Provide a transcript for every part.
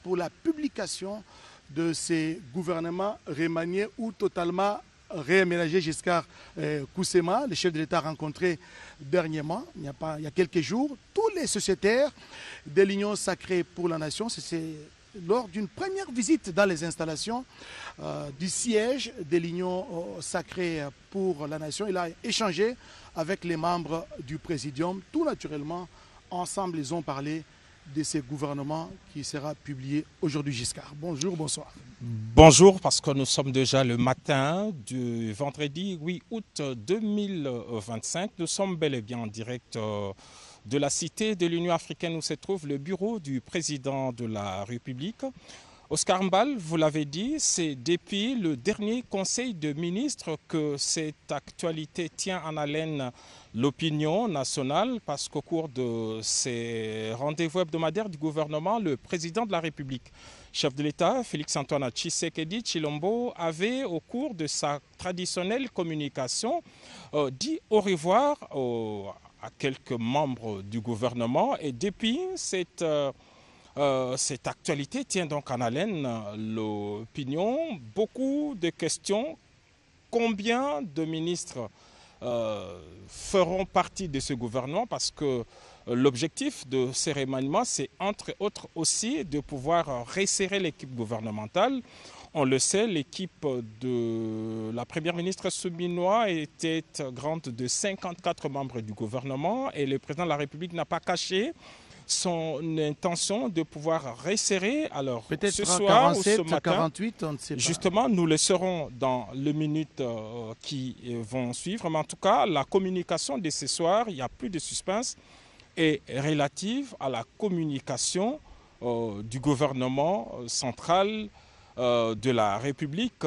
pour la publication de ces gouvernements remaniés ou totalement réaménagés. Giscard Koussema, le chef de l'État rencontré dernièrement, il y a quelques jours, tous les sociétaires de l'Union sacrée pour la nation. C'est lors d'une première visite dans les installations du siège de l'Union sacrée pour la nation. Il a échangé avec les membres du Présidium. Tout naturellement, ensemble, ils ont parlé de ces gouvernements qui sera publié aujourd'hui. Giscard, bonjour, bonsoir. Bonjour, parce que nous sommes déjà le matin du vendredi 8 août 2025. Nous sommes bel et bien en direct de la cité de l'Union africaine où se trouve le bureau du président de la République. Oscar Mbal, vous l'avez dit, c'est depuis le dernier conseil de ministres que cette actualité tient en haleine l'opinion nationale, parce qu'au cours de ces rendez-vous hebdomadaires du gouvernement, le président de la République, chef de l'État, Félix-Antoine Tshisekedi Tshilombo, avait au cours de sa traditionnelle communication dit au revoir à quelques membres du gouvernement, et depuis cette actualité tient donc en haleine l'opinion. Beaucoup de questions. Combien de ministres feront partie de ce gouvernement? Parce que l'objectif de ces remaniements, c'est entre autres aussi de pouvoir resserrer l'équipe gouvernementale. On le sait, l'équipe de la première ministre Soubinois était grande de 54 membres du gouvernement, et le président de la République n'a pas caché son intention de pouvoir resserrer. Alors, ce soir 47, ou ce matin, 48, on ne sait pas. Justement, nous le saurons dans les minutes qui vont suivre. Mais en tout cas, la communication de ce soir, il n'y a plus de suspense, est relative à la communication du gouvernement central de la République.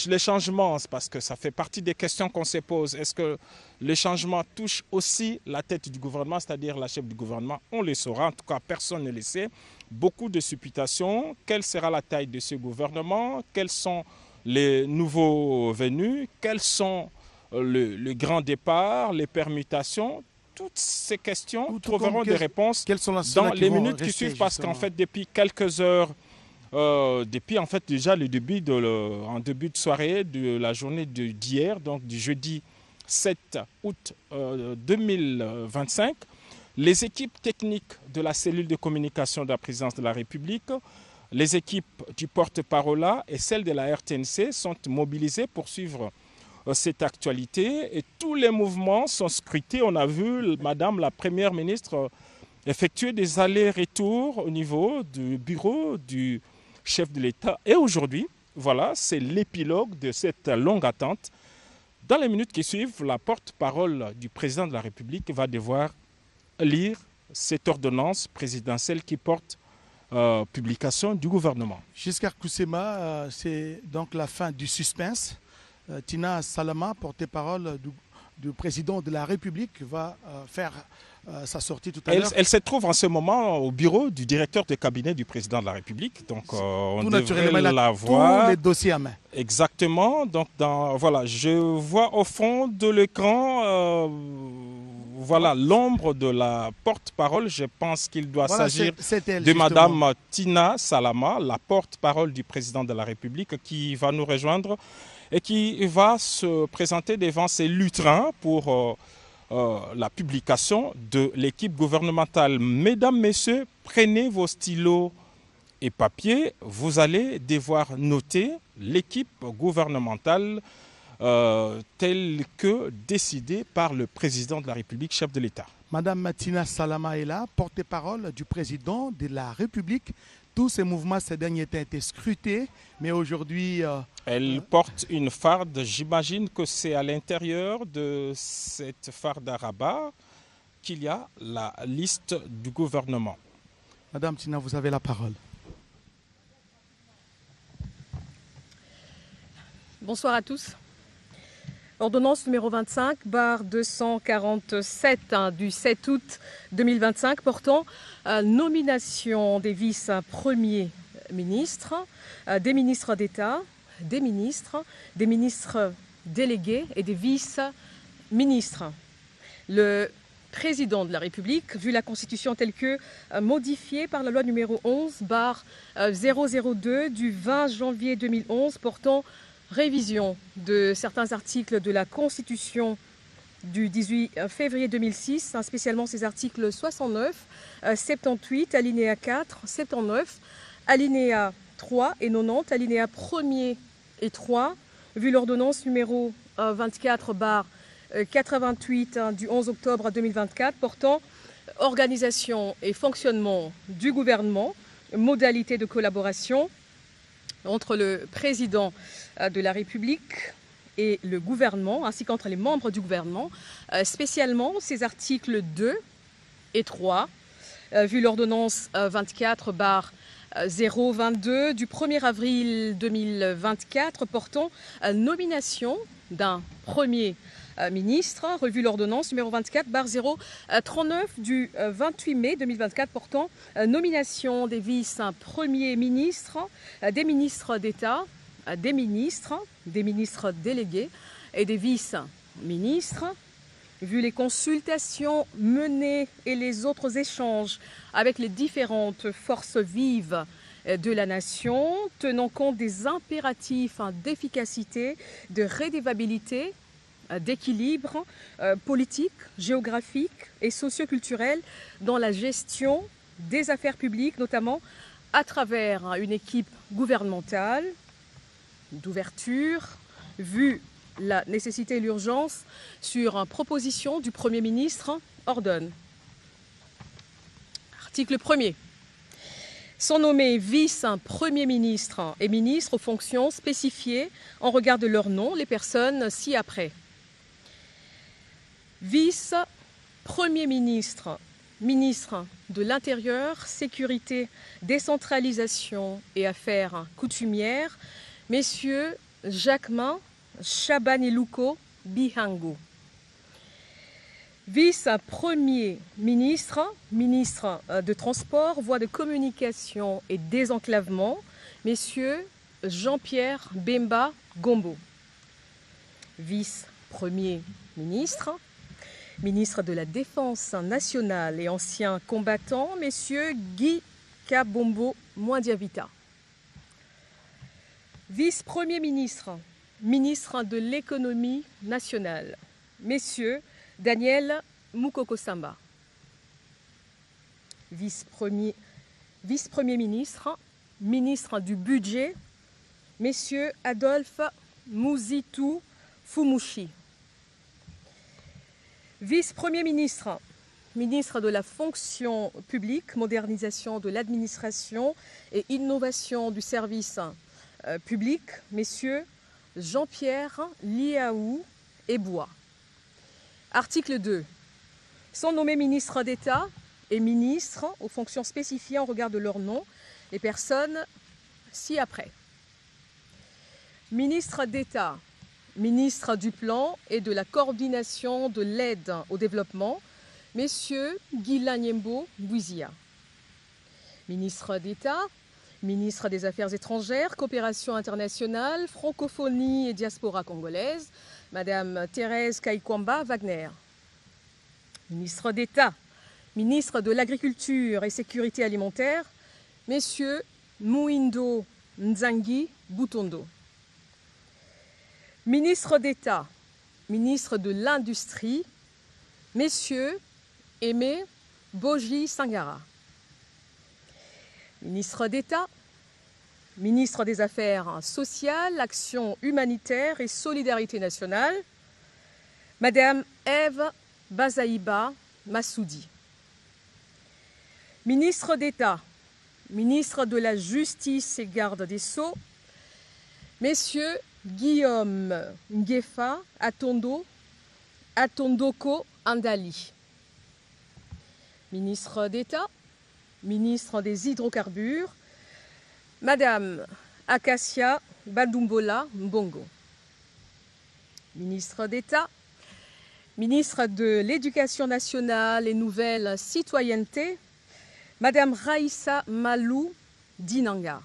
Les changements, parce que ça fait partie des questions qu'on se pose. Est-ce que les changements touchent aussi la tête du gouvernement, c'est-à-dire la chef du gouvernement? On le saura, en tout cas personne ne le sait. Beaucoup de supputations. Quelle sera la taille de ce gouvernement? Quels sont les nouveaux venus? Quels sont le grand départ, les permutations? Toutes ces questions trouveront des réponses dans les minutes qui suivent, parce qu'en fait, depuis quelques heures, depuis en fait déjà le début en début de soirée de la journée d'hier, donc du jeudi 7 août 2025, les équipes techniques de la cellule de communication de la présidence de la République, les équipes du porte-parole et celles de la RTNC sont mobilisées pour suivre cette actualité, et tous les mouvements sont scrutés. On a vu Madame la Première ministre effectuer des allers-retours au niveau du bureau du chef de l'État. Et aujourd'hui, voilà, c'est l'épilogue de cette longue attente. Dans les minutes qui suivent, la porte-parole du président de la République va devoir lire cette ordonnance présidentielle qui porte publication du gouvernement. Giscard Koussema, c'est donc la fin du suspense. Tina Salama, porte-parole du président de la République, va faire sa sortie tout à l'heure. Elle se trouve en ce moment au bureau du directeur de cabinet du président de la République. Donc, on devrait la voir. Tous les dossiers à main. Exactement. Donc, voilà, je vois au fond de l'écran voilà, l'ombre de la porte-parole. Je pense qu'il doit s'agir de Madame Tina Salama, la porte-parole du président de la République, qui va nous rejoindre et qui va se présenter devant ses lutrins pour la publication de l'équipe gouvernementale. Mesdames, Messieurs, prenez vos stylos et papiers. Vous allez devoir noter l'équipe gouvernementale telle que décidée par le président de la République, chef de l'État. Madame Tina Salama est là, porte-parole du président de la République. Tous ces mouvements ces derniers temps été scrutés, mais aujourd'hui... Elle porte une farde. J'imagine que c'est à l'intérieur de cette farde à rabat qu'il y a la liste du gouvernement. Madame Tina, vous avez la parole. Bonsoir à tous. Ordonnance numéro 25/247 du 7 août 2025 portant nomination des vice-premiers ministres, des ministres d'État, des ministres délégués et des vice-ministres. Le président de la République, vu la Constitution telle que modifiée par la loi numéro 11/002 du 20 janvier 2011 portant révision de certains articles de la Constitution du 18 février 2006, spécialement ces articles 69, 78, alinéa 4, 79, alinéa 3 et 90, alinéa 1er et 3, vu l'ordonnance numéro 24/88 du 11 octobre 2024 portant organisation et fonctionnement du gouvernement, modalités de collaboration entre le président de la République et le gouvernement, ainsi qu'entre les membres du gouvernement, spécialement ces articles 2 et 3, vu l'ordonnance 24/022 du 1er avril 2024 portant nomination d'un premier ministre, revu l'ordonnance numéro 24/039 du 28 mai 2024 portant nomination des vice-premiers ministres, des ministres d'État, des ministres délégués et des vice-ministres, vu les consultations menées et les autres échanges avec les différentes forces vives de la nation, tenant compte des impératifs d'efficacité, de rédévabilité, d'équilibre politique, géographique et socio-culturel dans la gestion des affaires publiques, notamment à travers une équipe gouvernementale d'ouverture, vu la nécessité et l'urgence sur proposition du Premier ministre, ordonne. Article 1er. Sont nommés vice-premier ministre et ministres aux fonctions spécifiées en regard de leur nom les personnes ci-après. Vice-premier ministre, ministre de l'Intérieur, Sécurité, Décentralisation et Affaires coutumières, messieurs Jacquemin, Chabaneluko, Bihango. Vice-premier ministre, ministre de Transport, Voies de communication et désenclavement, messieurs Jean-Pierre Bemba Gombo. Vice-premier ministre, ministre de la Défense nationale et ancien combattant, messieurs Guy Kabombo Mwandiavita. Vice-premier ministre, ministre de l'économie nationale, messieurs Daniel Mukoko Samba. Vice-premier ministre, ministre du budget, messieurs Adolphe Muzitu Fumushi. Vice-premier ministre, ministre de la fonction publique, modernisation de l'administration et innovation du service public, messieurs Jean-Pierre Liaou Ebois. Article 2. Sont nommés ministres d'État et ministres aux fonctions spécifiées en regard de leur nom les personnes ci-après. Ministre d'État, ministre du Plan et de la coordination de l'aide au développement, messieurs Guilain Nyembo Bouizia. Ministre d'État, ministre des Affaires étrangères, coopération internationale, francophonie et diaspora congolaise, Madame Thérèse Kaikwamba Wagner. Ministre d'État, ministre de l'Agriculture et Sécurité alimentaire, messieurs Mouindo Nzangi Boutondo. Ministre d'État, ministre de l'Industrie, messieurs Aimé Boji Sangara. Ministre d'État, ministre des Affaires sociales, Action humanitaire et solidarité nationale, Madame Ève Bazaïba Massoudi. Ministre d'État, ministre de la Justice et Garde des Sceaux, messieurs Guillaume Ngefa Atondoko Andali. Ministre d'État, ministre des Hydrocarbures, Madame Acacia Badumbola Mbongo. Ministre d'État, ministre de l'Éducation nationale et nouvelle citoyenneté, Madame Raïssa Malou Dinanga.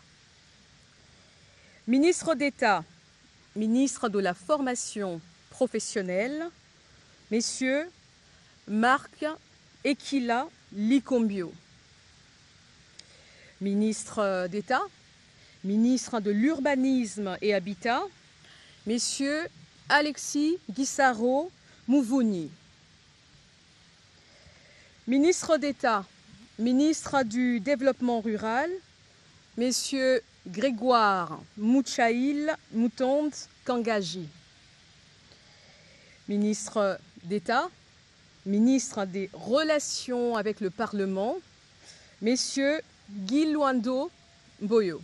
Ministre d'État, ministre de la formation professionnelle, messieurs Marc Ekila Likombio. Ministre d'État, ministre de l'Urbanisme et Habitat, Messieurs Alexis Guissaro Mouvouni. Ministre d'État, ministre du Développement rural, Messieurs Grégoire Mouchaïl Moutonde Kangaji. Ministre d'État, ministre des Relations avec le Parlement, Messieurs Guy Luando Boyo.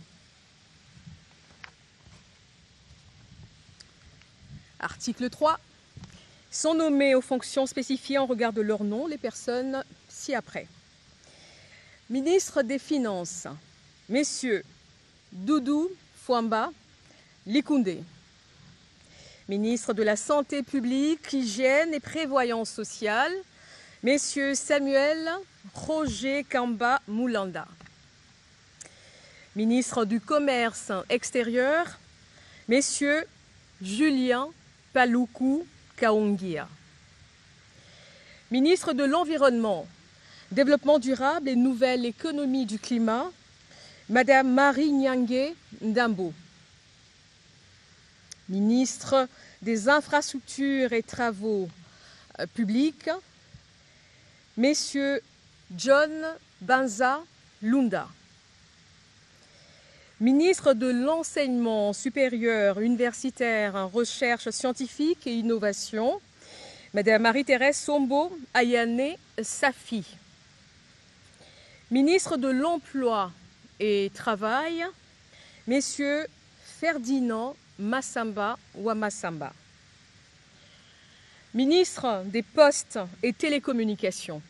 Article 3. Sont nommés aux fonctions spécifiées en regard de leur nom les personnes ci-après. Ministre des Finances, Messieurs Doudou Fouamba Likoundé. Ministre de la Santé publique, Hygiène et Prévoyance sociale, Messieurs Samuel Roger Kamba Moulanda. Ministre du Commerce extérieur, Messieurs Julien Paloukou Kaongia. Ministre de l'Environnement, Développement durable et Nouvelle économie du climat, Madame Marie Nyangé Ndambo. Ministre des Infrastructures et Travaux publics, Messieurs John Banza Lunda. Ministre de l'Enseignement supérieur, universitaire, recherche scientifique et innovation, Madame Marie-Thérèse Sombo Ayane Safi. Ministre de l'Emploi et Travail, Messieurs Ferdinand Massamba Ouamassamba. Ministre des Postes et Télécommunications,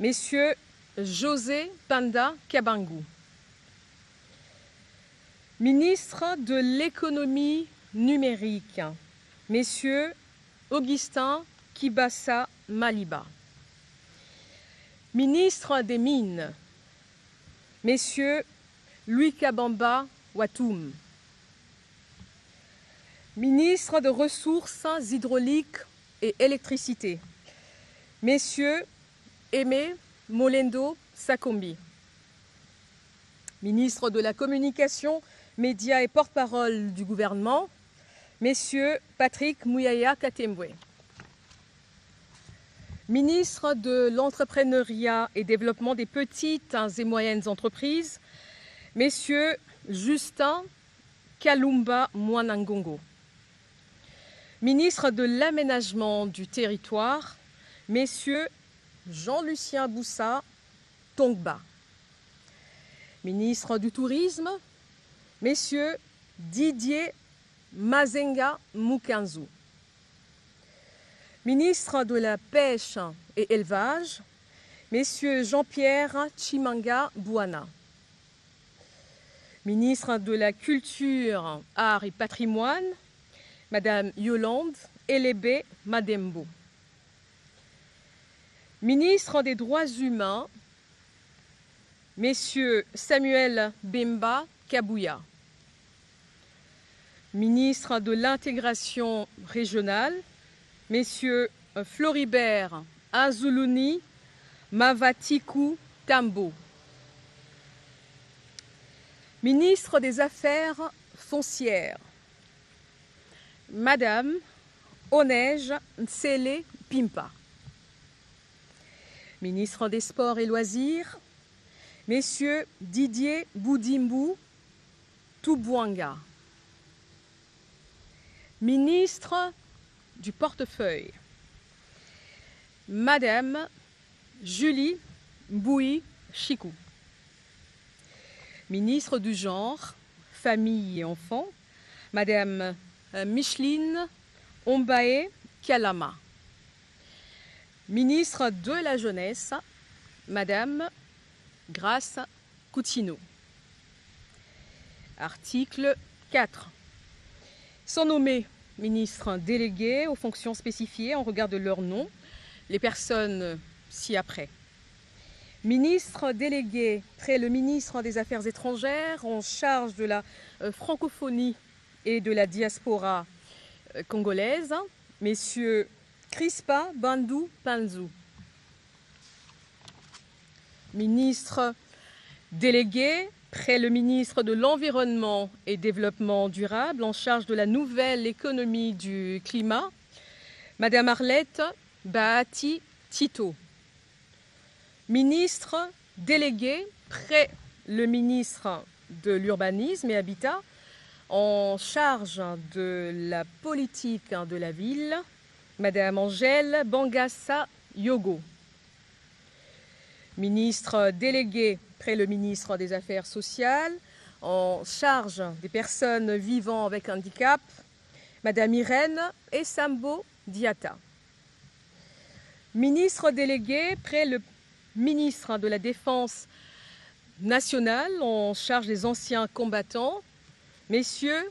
Messieurs José Panda Kabangou. Ministre de l'Économie numérique, Messieurs Augustin Kibassa Maliba. Ministre des Mines, Messieurs Louis Kabamba Watoum. Ministre de Ressources hydrauliques et électricité, Messieurs Aimé Molendo Sakombi. Ministre de la Communication, Médias et porte-parole du gouvernement, Messieurs Patrick Mouyaya Katembwe. Ministre de l'Entrepreneuriat et Développement des petites et moyennes entreprises, Messieurs Justin Kalumba Mwanangongo. Ministre de l'Aménagement du Territoire, Messieurs Jean-Lucien Boussa Tongba. Ministre du Tourisme, Messieurs Didier Mazenga Mukanzu. Ministre de la Pêche et Élevage, Messieurs Jean-Pierre Chimanga Bouana. Ministre de la Culture, Arts et Patrimoine, Madame Yolande Elébé Madembo. Ministre des Droits humains, Messieurs Samuel Bemba Kabouya. Ministre de l'Intégration régionale, Messieurs Floribert Azuluni Mavatiku Tambo. Ministre des Affaires foncières, Madame Onej Nsele Pimpa. Ministre des Sports et Loisirs, Messieurs Didier Boudimbu Toubouanga. Ministre du Portefeuille, Madame Julie Boui Chikou. Ministre du Genre, Famille et Enfants, Madame Micheline Ombaé Kalama. Ministre de la Jeunesse, Madame Grace Coutinho. Article 4. Sont nommés ministres délégués aux fonctions spécifiées en regard de leur nom, les personnes ci-après. Ministre délégué près le ministre des Affaires étrangères en charge de la francophonie et de la diaspora congolaise, Messieurs Crispa Bandou Panzou. ministre délégué près le ministre de l'Environnement et Développement durable en charge de la nouvelle économie du climat, Madame Arlette Bahati Tito. Ministre délégué près le ministre de l'Urbanisme et Habitat en charge de la politique de la ville, Madame Angèle Bangassa Yogo. Ministre délégué près le ministre des Affaires sociales en charge des personnes vivant avec handicap, Madame Irène Essambo Diatta. Ministre délégué près le ministre de la Défense nationale en charge des anciens combattants, Messieurs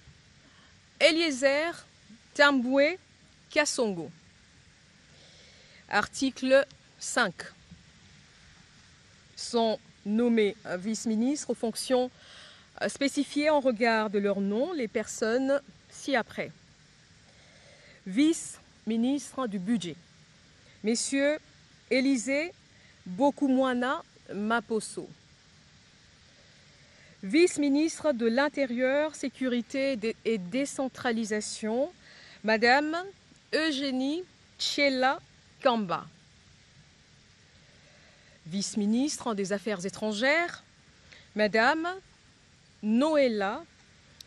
Eliezer Tamboué Kassongo. Article 5. Sont nommés vice-ministres aux fonctions spécifiées en regard de leur nom les personnes ci-après. Vice-ministre du budget, Messieurs Élisée Bokoumwana Maposo. Vice-ministre de l'Intérieur, Sécurité et Décentralisation, Madame Eugénie Tchela Kamba. Vice-ministre des Affaires étrangères, Madame Noëlla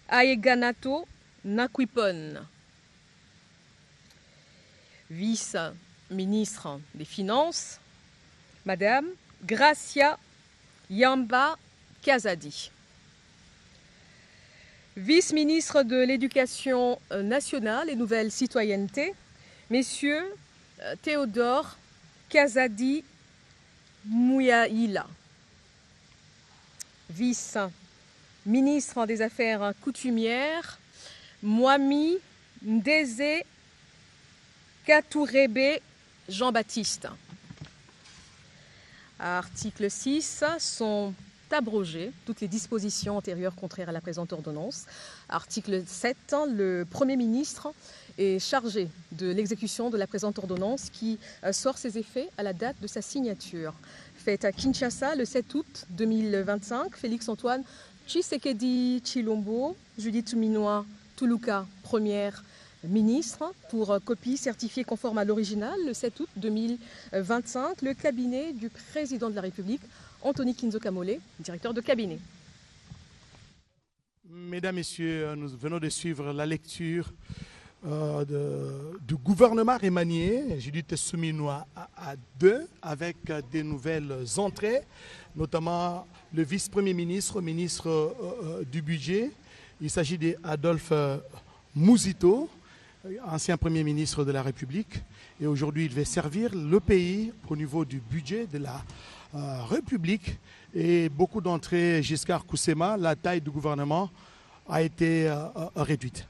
Aeganato Nakwipon. Vice-ministre des Finances, Madame Gracia Yamba Kazadi. Vice-ministre de l'Éducation nationale et Nouvelle Citoyenneté, Messieurs Théodore Kazadi Mouyaïla. Vice-ministre des Affaires coutumières, Mwami Ndeze Katourebe Jean-Baptiste. Article 6 sont abrogées toutes les dispositions antérieures contraires à la présente ordonnance. Article 7, le Premier ministre est chargé de l'exécution de la présente ordonnance qui sort ses effets à la date de sa signature. Faite à Kinshasa le 7 août 2025, Félix-Antoine Tshisekedi Tshilombo, Judith Minwa Tuluka, première ministre, pour copie certifiée conforme à l'original le 7 août 2025, le cabinet du président de la République, Anthony Kinzo Kamole, directeur de cabinet. Mesdames, Messieurs, nous venons de suivre la lecture du gouvernement remanié, Judith Suminwa à 2, avec des nouvelles entrées, notamment le vice-premier ministre, ministre du budget. Il s'agit d'Adolphe Mouzito, ancien premier ministre de la République. Et aujourd'hui, il va servir le pays au niveau du budget de la République. Et beaucoup d'entrées, Giscard Koussema, la taille du gouvernement a été réduite.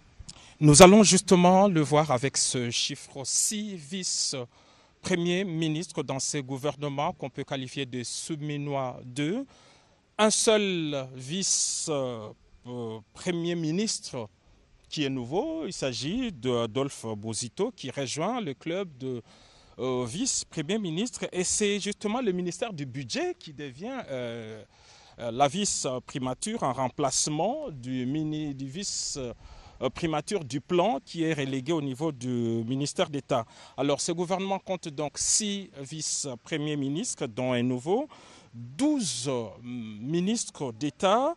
Nous allons justement le voir avec ce chiffre 6 vice-premiers ministres dans ces gouvernements qu'on peut qualifier de Suminwa 2. Un seul vice-premier ministre qui est nouveau, il s'agit d'Adolphe Mouzito qui rejoint le club de vice-premier ministre. Et c'est justement le ministère du budget qui devient la vice-primature en remplacement du vice-primature du plan qui est relégué au niveau du ministère d'État. Alors ce gouvernement compte donc 6 vice-premiers ministres, dont un nouveau, 12 ministres d'État,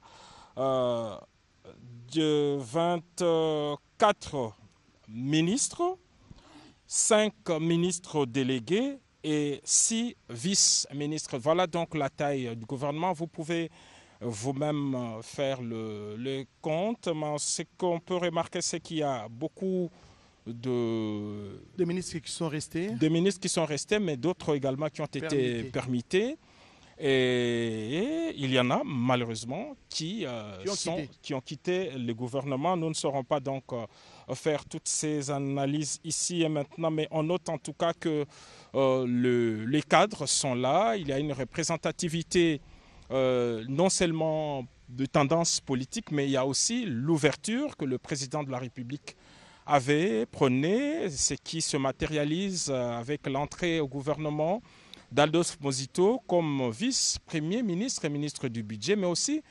de 24 ministres, 5 ministres délégués et 6 vice-ministres. Voilà donc la taille du gouvernement. Vous pouvez vous-même faire le compte. Mais ce qu'on peut remarquer, c'est qu'il y a beaucoup de ministres qui sont restés. Des ministres qui sont restés, mais d'autres également qui ont été permittés. Et il y en a malheureusement qui ont quitté le gouvernement. Nous ne saurons pas donc faire toutes ces analyses ici et maintenant, mais on note en tout cas que les cadres sont là. Il y a une représentativité non seulement de tendance politique, mais il y a aussi l'ouverture que le président de la République avait prônée, ce qui se matérialise avec l'entrée au gouvernement d'Adolphe Mosito comme vice-premier ministre et ministre du budget, mais aussi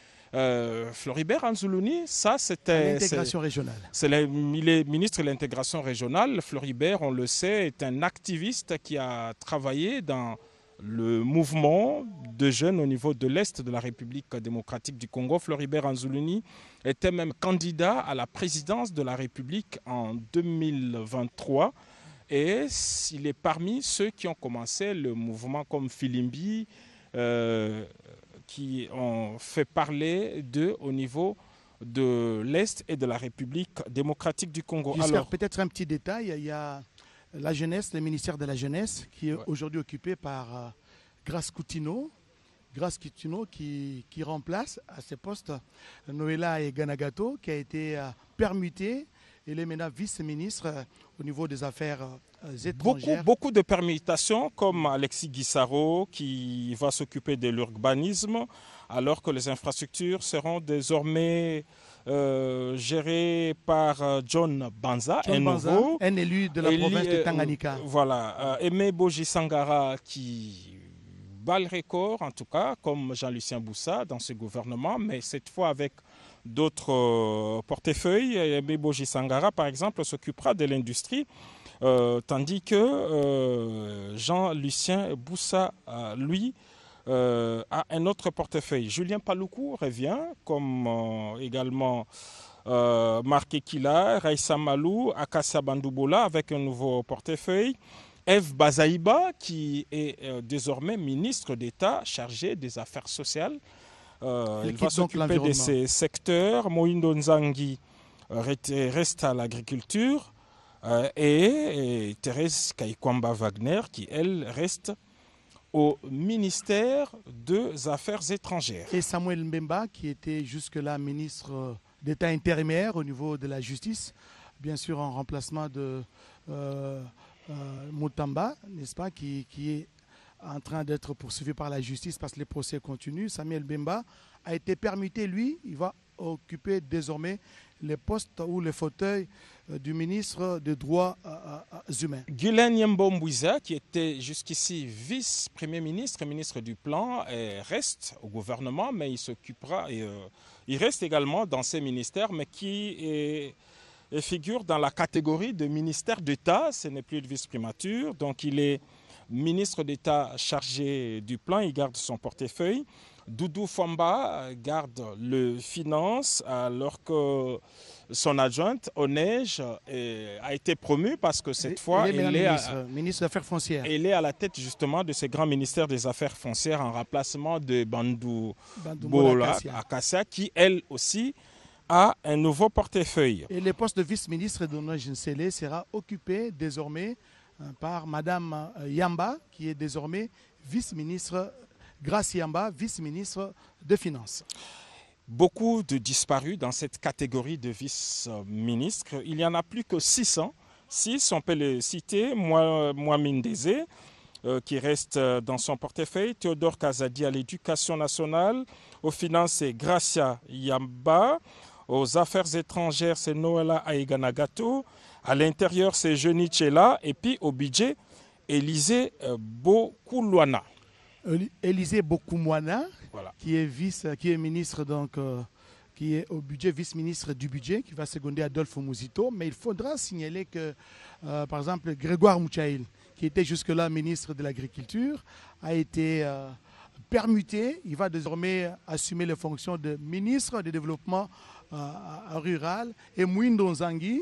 Floribert Anzoulouni, ça c'était... L'intégration régionale. Il est ministre de l'intégration régionale. Floribert, on le sait, est un activiste qui a travaillé dans le mouvement de jeunes au niveau de l'Est de la République démocratique du Congo. Floribert Anzoulouni était même candidat à la présidence de la République en 2023. Et il est parmi ceux qui ont commencé le mouvement comme Filimbi, qui ont fait parler d'eux au niveau de l'Est et de la République démocratique du Congo. Alors, peut-être un petit détail, il y a la jeunesse, le ministère de la jeunesse, qui est aujourd'hui occupé par Grace Coutinho. Grace Coutinho qui remplace à ce poste Noëlla Eganagato, qui a été permuté. Il est maintenant vice-ministre au niveau des affaires étrangères. Beaucoup de permutations, comme Alexis Guissaro qui va s'occuper de l'urbanisme, alors que les infrastructures seront désormais gérées par John Banza, un élu de la province de Tanganyika. Voilà, Aimé Boji Sangara qui bat le record, en tout cas, comme Jean-Lucien Boussa dans ce gouvernement, mais cette fois avec d'autres portefeuilles. Aimé Boji Sangara, par exemple, s'occupera de l'industrie, tandis que Jean-Lucien Boussa, lui, a un autre portefeuille. Julien Paloukou revient, comme également Marc Ekila, Raissa Malou, Akassa Bandoubola, avec un nouveau portefeuille. Eve Bazaïba, qui est désormais ministre d'État chargé des affaires sociales. Il va s'occuper de ces secteurs. Moïndo Nzangi reste à l'agriculture et Thérèse Kaikwamba Wagner qui, elle, reste au ministère des Affaires étrangères. Et Samuel Mbemba qui était jusque-là ministre d'État intérimaire au niveau de la justice, bien sûr en remplacement de Moutamba, n'est-ce pas, qui est en train d'être poursuivi par la justice parce que les procès continuent. Samuel Mbemba a été permuté, lui, il va occuper désormais les postes ou les fauteuils du ministre des Droits humains. Guylaine Yembo-Mbouiza, qui était jusqu'ici vice-premier ministre et ministre du Plan, reste au gouvernement, mais il s'occupera, il reste également dans ces ministères, mais qui figure dans la catégorie de ministère d'État, ce n'est plus de vice-primature, donc il est ministre d'État chargé du plan, il garde son portefeuille. Doudou Famba garde le finance alors que son adjointe Onej a été promue parce que cette fois il est ministre des Affaires foncières. Elle est à la tête justement de ce grand ministère des Affaires foncières en remplacement de Bandou Bola Akassia qui elle aussi a un nouveau portefeuille. Et le poste de vice-ministre d'Onej Nsele sera occupé désormais par Madame Yamba, qui est désormais vice-ministre, Grace Yamba, vice-ministre des Finances. Beaucoup de disparus dans cette catégorie de vice-ministres. Il n'y en a plus que 600. 6, on peut les citer. Mohamed Ndézé, qui reste dans son portefeuille. Théodore Kazadi à l'éducation nationale. Aux finances, c'est Gracia Yamba. Aux affaires étrangères, c'est Noëlla Aïganagato. À l'intérieur, c'est Jeuni Tchela. Et puis au budget, Élisée Bokoulouana. Élisée Bokoulouana, voilà. qui est ministre, donc, qui est au budget, vice-ministre du budget, qui va seconder Adolphe Mosito. Mais il faudra signaler que, par exemple, Grégoire Mouchaïl, qui était jusque-là ministre de l'Agriculture, a été permuté. Il va désormais assumer les fonctions de ministre du Développement rural. Et Mouindo Nzangi,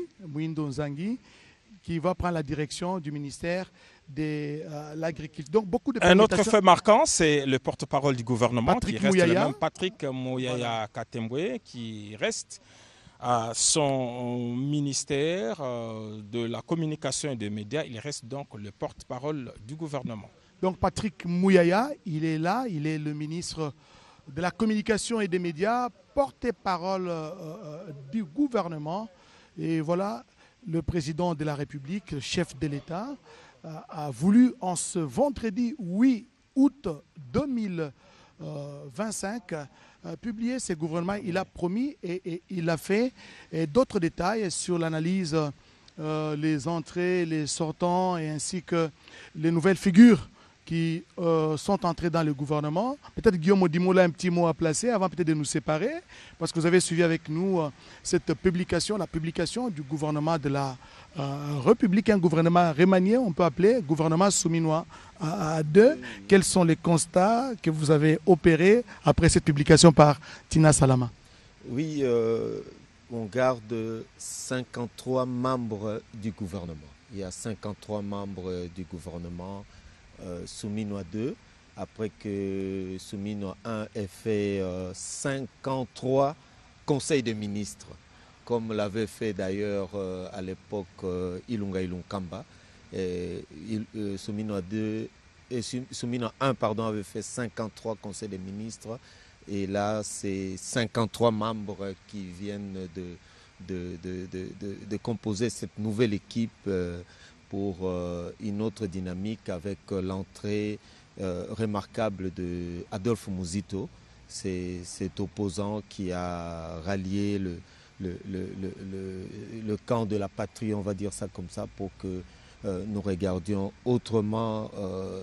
qui va prendre la direction du ministère de l'Agriculture. Donc, beaucoup de Un autre fait marquant, c'est le porte-parole du gouvernement, Patrick qui reste Mouyaya. Le même, Patrick Mouyaya voilà. Katembwe, qui reste à son ministère de la communication et des médias. Il reste donc le porte-parole du gouvernement. Donc Patrick Mouyaya, il est là, il est le ministre de la communication et des médias, porte-parole du gouvernement. Et voilà, le président de la République, chef de l'État, a voulu en ce vendredi 8 août 2025 publier ce gouvernement. Il a promis et il a fait d'autres détails sur l'analyse, les entrées, les sortants et ainsi que les nouvelles figures qui sont entrés dans le gouvernement. Peut-être Guillaume Odimola a un petit mot à placer avant peut-être de nous séparer, parce que vous avez suivi avec nous cette publication, la publication du gouvernement de la République, un gouvernement remanié, on peut appeler gouvernement souminois à deux. Quels sont les constats que vous avez opérés après cette publication par Tina Salama? Oui, on garde 53 membres du gouvernement. Il y a 53 membres du gouvernement souminois 2, après que souminois 1 ait fait 53 conseils de ministres, comme l'avait fait d'ailleurs à l'époque Ilunga Ilunkamba. Souminois 1 avait fait 53 conseils de ministres. Et là, c'est 53 membres qui viennent de composer cette nouvelle équipe pour une autre dynamique avec l'entrée remarquable de Adolphe Muzito, cet opposant qui a rallié le camp de la patrie, on va dire ça comme ça, pour que nous regardions autrement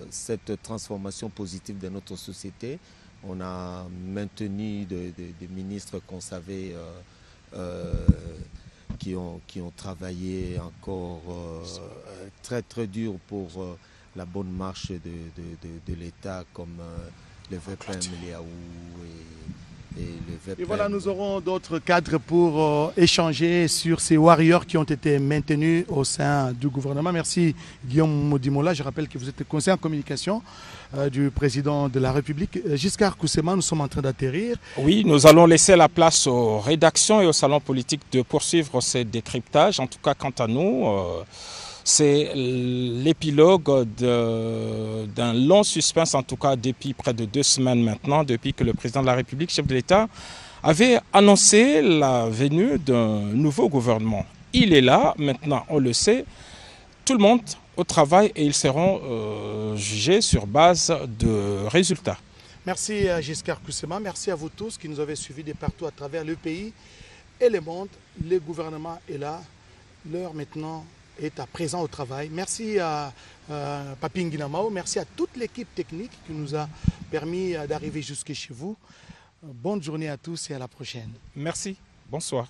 cette transformation positive de notre société. On a maintenu des ministres qu'on savait qui ont travaillé encore très très dur pour la bonne marche de l'État, comme le VPM Liaou et le VPM. Et voilà, nous aurons d'autres cadres pour échanger sur ces warriors qui ont été maintenus au sein du gouvernement. Merci Guillaume Modimola. Je rappelle que vous êtes conseiller en communication du président de la République. Giscard Koussema, nous sommes en train d'atterrir. Oui, nous allons laisser la place aux rédactions et au salon politique de poursuivre ces décryptages. En tout cas, quant à nous, c'est l'épilogue d'un long suspense, en tout cas depuis près de 2 semaines maintenant, depuis que le président de la République, chef de l'État, avait annoncé la venue d'un nouveau gouvernement. Il est là, maintenant on le sait, tout le monde au travail et ils seront jugés sur base de résultats. Merci à Giscard Koussema, merci à vous tous qui nous avez suivis de partout à travers le pays et le monde. Le gouvernement est là, l'heure maintenant est à présent au travail. Merci à Papi Nguinamao, merci à toute l'équipe technique qui nous a permis d'arriver jusque chez vous. Bonne journée à tous et à la prochaine. Merci, bonsoir.